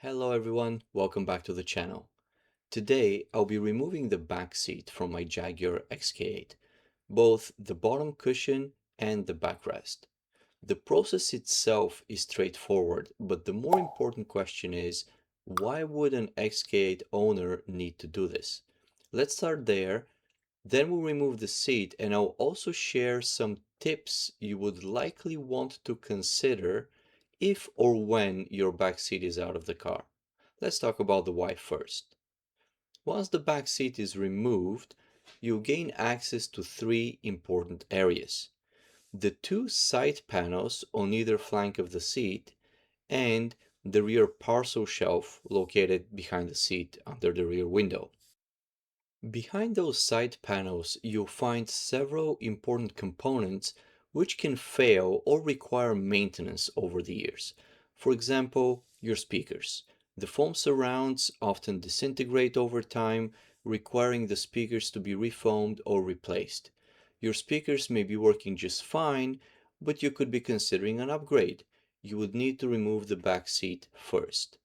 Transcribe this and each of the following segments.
Hello everyone, welcome back to the channel. Today I'll be removing the back seat from my Jaguar XK8, both the bottom cushion and the backrest. The process itself is straightforward, but the more important question is, why would an XK8 owner need to do this? Let's start there, then we'll remove the seat and I'll also share some tips you would likely want to consider if or when your back seat is out of the car. Let's talk about the why first. Once the back seat is removed, you'll gain access to three important areas. The two side panels on either flank of the seat and the rear parcel shelf located behind the seat under the rear window. Behind those side panels, you'll find several important components which can fail or require maintenance over the years. For example, your speakers. The foam surrounds often disintegrate over time, requiring the speakers to be refoamed or replaced. Your speakers may be working just fine, but you could be considering an upgrade. You would need to remove the back seat first.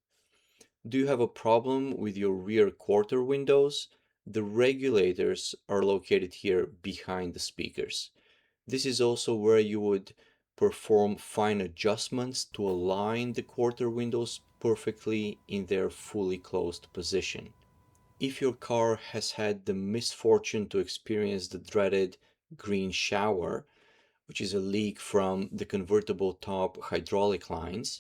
Do you have a problem with your rear quarter windows? The regulators are located here behind the speakers. This is also where you would perform fine adjustments to align the quarter windows perfectly in their fully closed position. If your car has had the misfortune to experience the dreaded green shower, which is a leak from the convertible top hydraulic lines,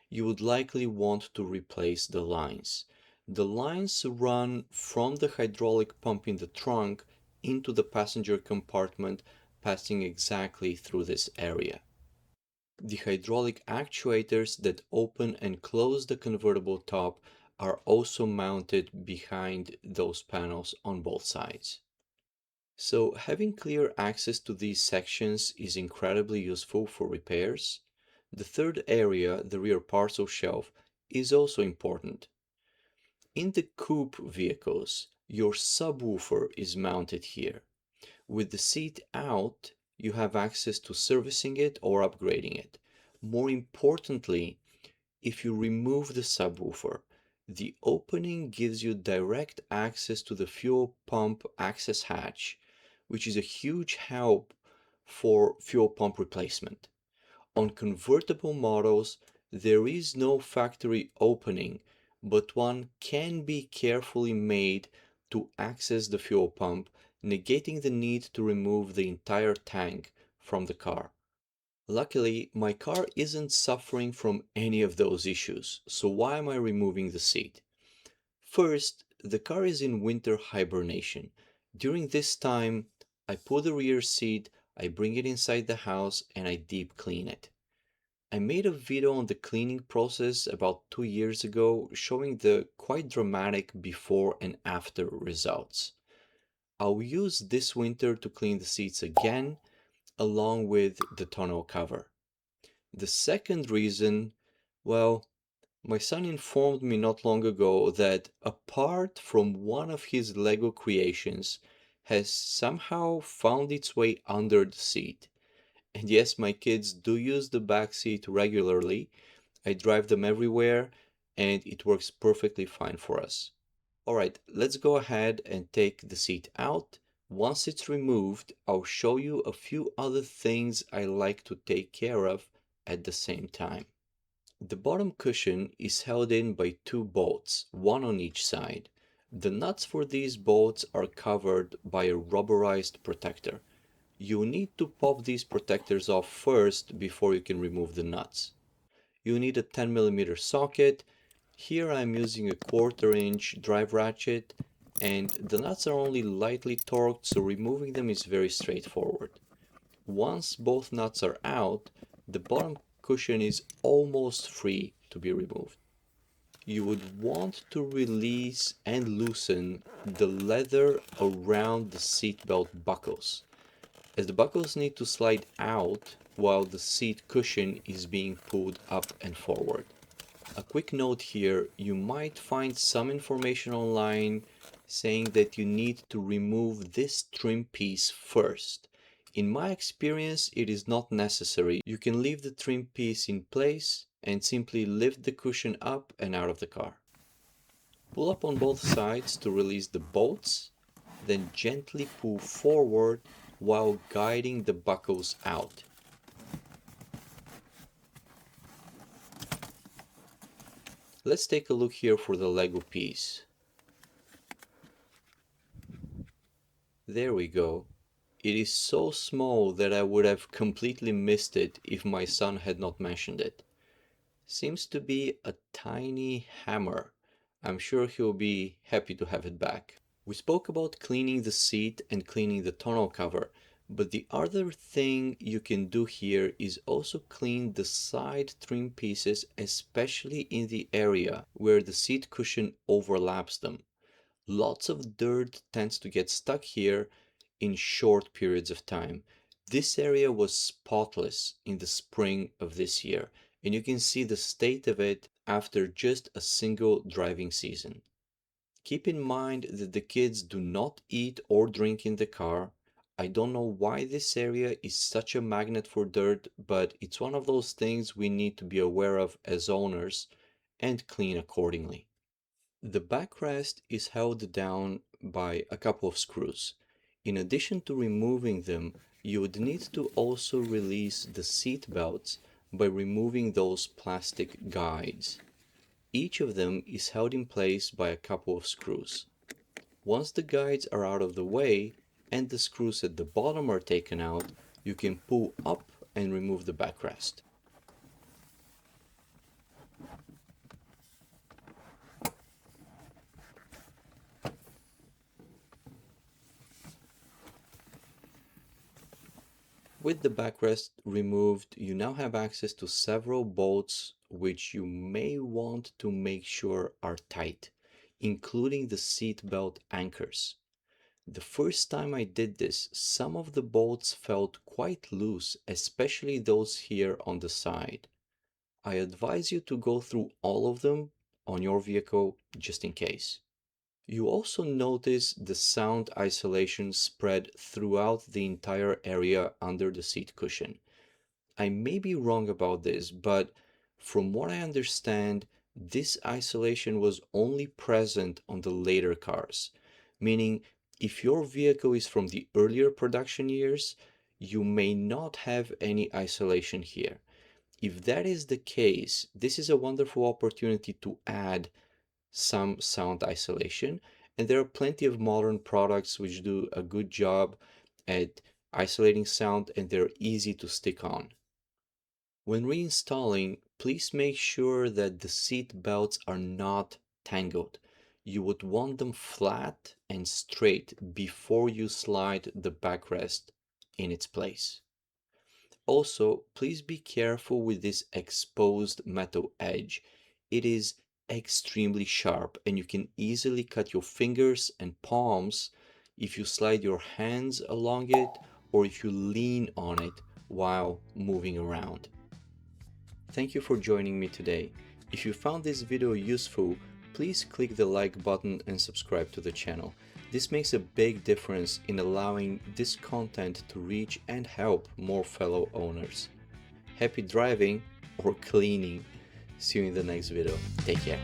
you would likely want to replace the lines. The lines run from the hydraulic pump in the trunk into the passenger compartment, passing exactly through this area. The hydraulic actuators that open and close the convertible top are also mounted behind those panels on both sides. So having clear access to these sections is incredibly useful for repairs. The third area, the rear parcel shelf, is also important. In the coupe vehicles, your subwoofer is mounted here. With the seat out, you have access to servicing it or upgrading it. More importantly, if you remove the subwoofer, the opening gives you direct access to the fuel pump access hatch, which is a huge help for fuel pump replacement. On convertible models, there is no factory opening, but one can be carefully made to access the fuel pump, negating the need to remove the entire tank from the car. Luckily, my car isn't suffering from any of those issues, so why am I removing the seat? First, the car is in winter hibernation. During this time, I pull the rear seat, I bring it inside the house, and I deep clean it. I made a video on the cleaning process about 2 years ago showing the quite dramatic before and after results. I'll use this winter to clean the seats again along with the tonneau cover. The second reason, well, my son informed me not long ago that a part from one of his Lego creations has somehow found its way under the seat. And yes, my kids do use the back seat regularly. I drive them everywhere and it works perfectly fine for us. Alright, let's go ahead and take the seat out. Once it's removed, I'll show you a few other things I like to take care of at the same time. The bottom cushion is held in by two bolts, one on each side. The nuts for these bolts are covered by a rubberized protector. You need to pop these protectors off first before you can remove the nuts. You need a 10mm socket. Here I'm using a 1/4" drive ratchet and the nuts are only lightly torqued, so removing them is very straightforward. Once both nuts are out, the bottom cushion is almost free to be removed. You would want to release and loosen the leather around the seatbelt buckles, as the buckles need to slide out while the seat cushion is being pulled up and forward. A quick note here, you might find some information online saying that you need to remove this trim piece first. In my experience, it is not necessary. You can leave the trim piece in place and simply lift the cushion up and out of the car. Pull up on both sides to release the bolts, then gently pull forward while guiding the buckles out. Let's take a look here for the Lego piece. There we go. It is so small that I would have completely missed it if my son had not mentioned it. Seems to be a tiny hammer. I'm sure he'll be happy to have it back. We spoke about cleaning the seat and cleaning the tonneau cover, but the other thing you can do here is also clean the side trim pieces, especially in the area where the seat cushion overlaps them. Lots of dirt tends to get stuck here in short periods of time. This area was spotless in the spring of this year, and you can see the state of it after just a single driving season. Keep in mind that the kids do not eat or drink in the car. I don't know why this area is such a magnet for dirt, but it's one of those things we need to be aware of as owners and clean accordingly. The backrest is held down by a couple of screws. In addition to removing them, you would need to also release the seat belts by removing those plastic guides. Each of them is held in place by a couple of screws. Once the guides are out of the way and the screws at the bottom are taken out, you can pull up and remove the backrest. With the backrest removed, you now have access to several bolts which you may want to make sure are tight, including the seat belt anchors. The first time I did this, some of the bolts felt quite loose, especially those here on the side. I advise you to go through all of them on your vehicle just in case. You also notice the sound isolation spread throughout the entire area under the seat cushion. I may be wrong about this, but from what I understand, this isolation was only present on the later cars, meaning if your vehicle is from the earlier production years, you may not have any isolation here. If that is the case, this is a wonderful opportunity to add some sound isolation, and there are plenty of modern products which do a good job at isolating sound, and they're easy to stick on. When reinstalling, please make sure that the seat belts are not tangled. You would want them flat and straight before you slide the backrest in its place. Also, please be careful with this exposed metal edge. It is extremely sharp and you can easily cut your fingers and palms if you slide your hands along it or if you lean on it while moving around. Thank you for joining me today. If you found this video useful, please click the like button and subscribe to the channel. This makes a big difference in allowing this content to reach and help more fellow owners. Happy driving or cleaning. See you in the next video. Take care.